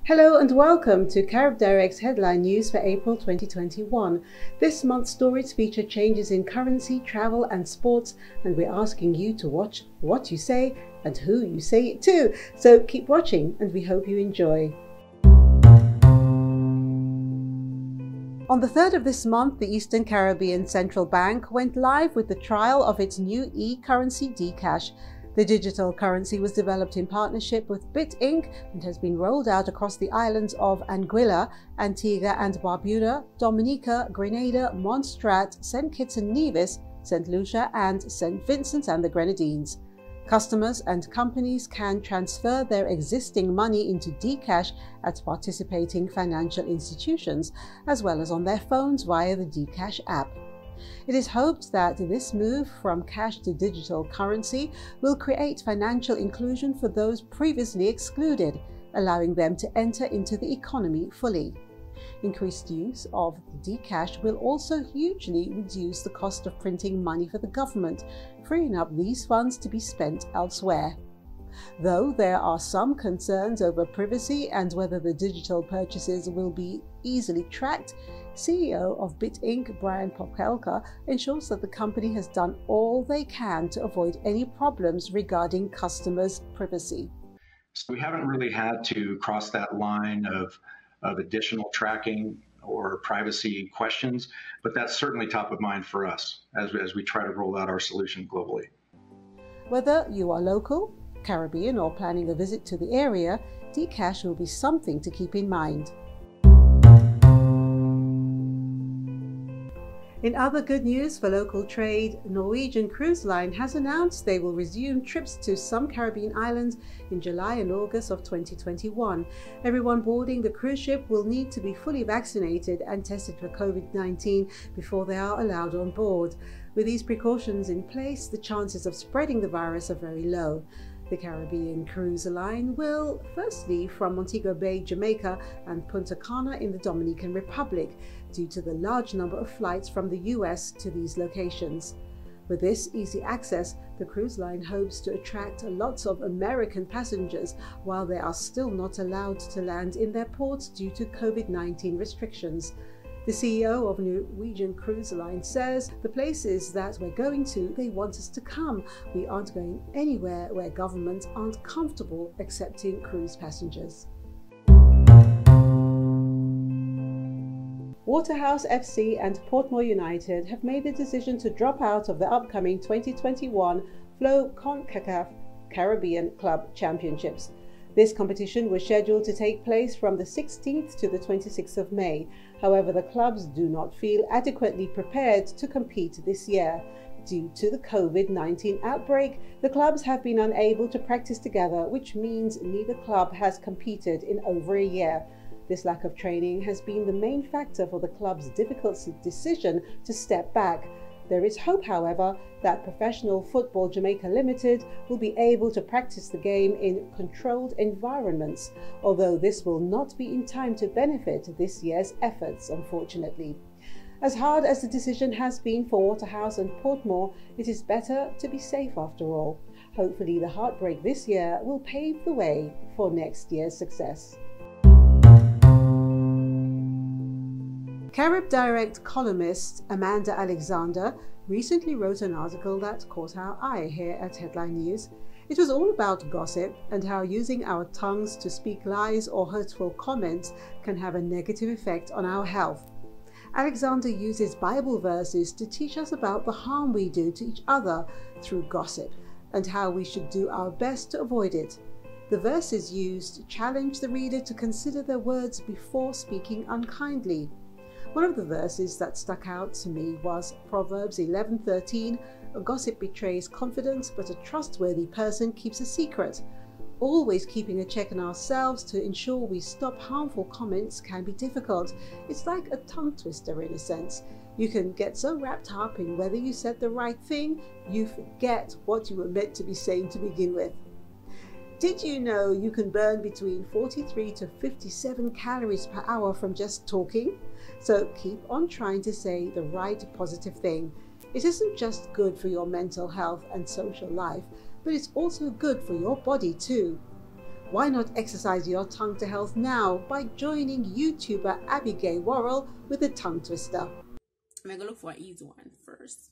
Hello and welcome to CaribDirect's headline news for April 2021. This month's stories feature changes in currency, travel and sports, and we're asking you to watch what you say and who you say it to. So keep watching and we hope you enjoy. On the 3rd of this month, the Eastern Caribbean Central Bank went live with the trial of its new e-currency Dcash. The digital currency was developed in partnership with Bit Inc. and has been rolled out across the islands of Anguilla, Antigua and Barbuda, Dominica, Grenada, Montserrat, St. Kitts and Nevis, St. Lucia and St. Vincent and the Grenadines. Customers and companies can transfer their existing money into Dcash at participating financial institutions, as well as on their phones via the Dcash app. It is hoped that this move from cash to digital currency will create financial inclusion for those previously excluded, allowing them to enter into the economy fully. Increased use of Dcash will also hugely reduce the cost of printing money for the government, freeing up these funds to be spent elsewhere. Though there are some concerns over privacy and whether the digital purchases will be easily tracked, CEO of Bit Inc. Brian Popelka ensures that the company has done all they can to avoid any problems regarding customers' privacy. So we haven't really had to cross that line of additional tracking or privacy questions, but that's certainly top of mind for us as we try to roll out our solution globally. Whether you are local, Caribbean or planning a visit to the area, Dcash will be something to keep in mind. In other good news for local trade, Norwegian Cruise Line has announced they will resume trips to some Caribbean islands in July and August of 2021. Everyone boarding the cruise ship will need to be fully vaccinated and tested for COVID-19 before they are allowed on board. With these precautions in place, the chances of spreading the virus are very low. The Caribbean Cruise Line will firstly from Montego Bay, Jamaica and Punta Cana in the Dominican Republic due to the large number of flights from the US to these locations. With this easy access, the cruise line hopes to attract lots of American passengers while they are still not allowed to land in their ports due to COVID-19 restrictions. The CEO of Norwegian Cruise Line says, "The places that we're going to, they want us to come. We aren't going anywhere where governments aren't comfortable accepting cruise passengers." Waterhouse FC and Portmore United have made the decision to drop out of the upcoming 2021 Flow CONCACAF Caribbean Club Championships. This competition was scheduled to take place from the 16th to the 26th of May. However, the clubs do not feel adequately prepared to compete this year. Due to the COVID-19 outbreak, the clubs have been unable to practice together, which means neither club has competed in over a year. This lack of training has been the main factor for the club's difficult decision to step back. There is hope, however, that Professional Football Jamaica Limited will be able to practice the game in controlled environments, although this will not be in time to benefit this year's efforts, unfortunately. As hard as the decision has been for Waterhouse and Portmore, it is better to be safe after all. Hopefully the heartbreak this year will pave the way for next year's success. CaribDirect columnist Amanda Alexander recently wrote an article that caught our eye here at Headline News. It was all about gossip and how using our tongues to speak lies or hurtful comments can have a negative effect on our health. Alexander uses Bible verses to teach us about the harm we do to each other through gossip and how we should do our best to avoid it. The verses used challenge the reader to consider their words before speaking unkindly. One of the verses that stuck out to me was Proverbs 11:13, "A gossip betrays confidence, but a trustworthy person keeps a secret." Always keeping a check on ourselves to ensure we stop harmful comments can be difficult. It's like a tongue twister in a sense. You can get so wrapped up in whether you said the right thing, you forget what you were meant to be saying to begin with. Did you know you can burn between 43 to 57 calories per hour from just talking? So keep on trying to say the right positive thing. It isn't just good for your mental health and social life, but it's also good for your body too. Why not exercise your tongue to health now by joining YouTuber Abigail Worrell with a tongue twister? I'm gonna look for an easy one first.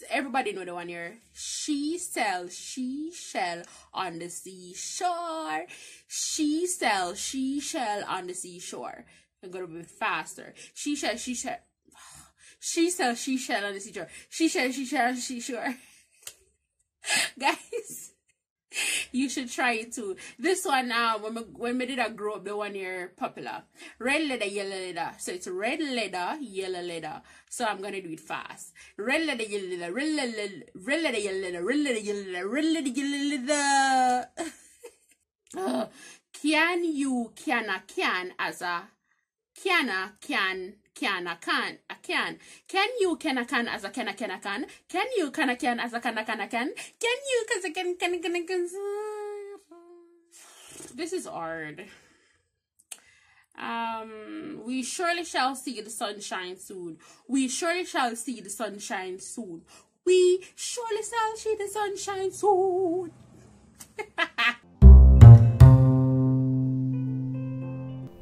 Everybody know the one here. She sells she shell on the seashore. She sells she shell on the seashore. I'm gonna be faster. She sells she shell. She sells she shell on the seashore. She sells she shell on the seashore. Guys, you should try it too. This one now, when we did a grow up, the one here popular. Red leather, yellow leather. So it's red leather, yellow leather. So I'm gonna do it fast. Red leather, yellow leather, red leather, red leather, yellow leather, red leather, yellow leather, red leather, yellow leather. Can you can a can as a can a can a can? Can you can a can as a can a can? Can you can a can as a can a can? Can you cause a can? This is hard. We surely shall see the sunshine soon. We surely shall see the sunshine soon. We surely shall see the sunshine soon.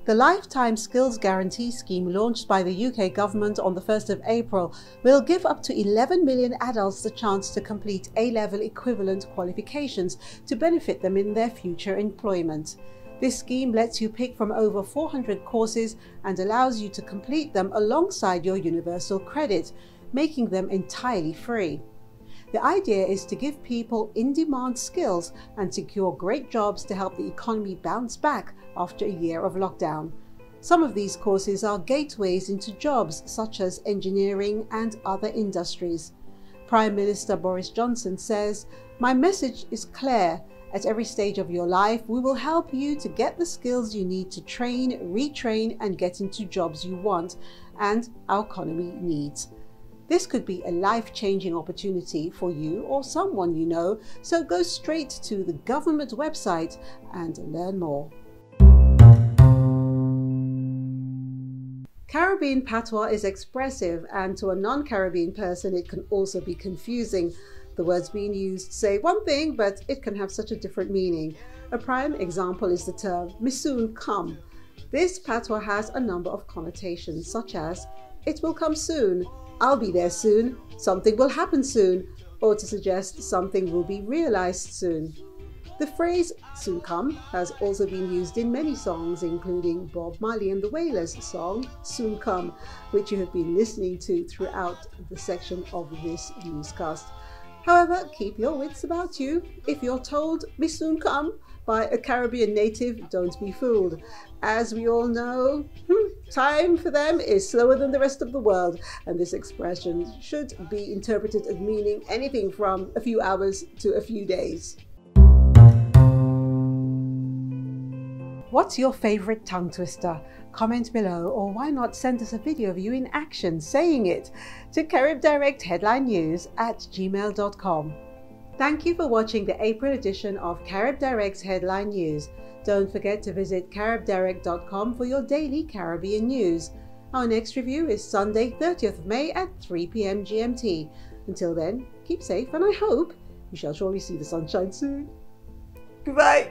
The Lifetime Skills Guarantee Scheme launched by the UK government on the 1st of April will give up to 11 million adults the chance to complete A-level equivalent qualifications to benefit them in their future employment. This scheme lets you pick from over 400 courses and allows you to complete them alongside your universal credit, making them entirely free. The idea is to give people in-demand skills and secure great jobs to help the economy bounce back after a year of lockdown. Some of these courses are gateways into jobs such as engineering and other industries. Prime Minister Boris Johnson says, "My message is clear. At every stage of your life, we will help you to get the skills you need to train, retrain, and get into jobs you want and our economy needs." This could be a life-changing opportunity for you or someone you know, so go straight to the government website and learn more. Caribbean patois is expressive, and to a non-Caribbean person it can also be confusing. The words being used say one thing, but it can have such a different meaning. A prime example is the term "me soon come." This patois has a number of connotations, such as "it will come soon," "I'll be there soon," "something will happen soon," or to suggest something will be realized soon. The phrase "soon come" has also been used in many songs, including Bob Marley and the Wailers' song "Soon Come," which you have been listening to throughout the section of this newscast. However, keep your wits about you. If you're told "me soon come" by a Caribbean native, don't be fooled. As we all know, time for them is slower than the rest of the world, and this expression should be interpreted as meaning anything from a few hours to a few days. What's your favorite tongue twister? Comment below, or why not send us a video of you in action saying it to CaribDirect Headline News at gmail.com. Thank you for watching the April edition of CaribDirect's Headline News. Don't forget to visit CaribDirect.com for your daily Caribbean news. Our next review is Sunday, 30th of May at 3 p.m. GMT. Until then, keep safe, and I hope you shall surely see the sunshine soon. Goodbye.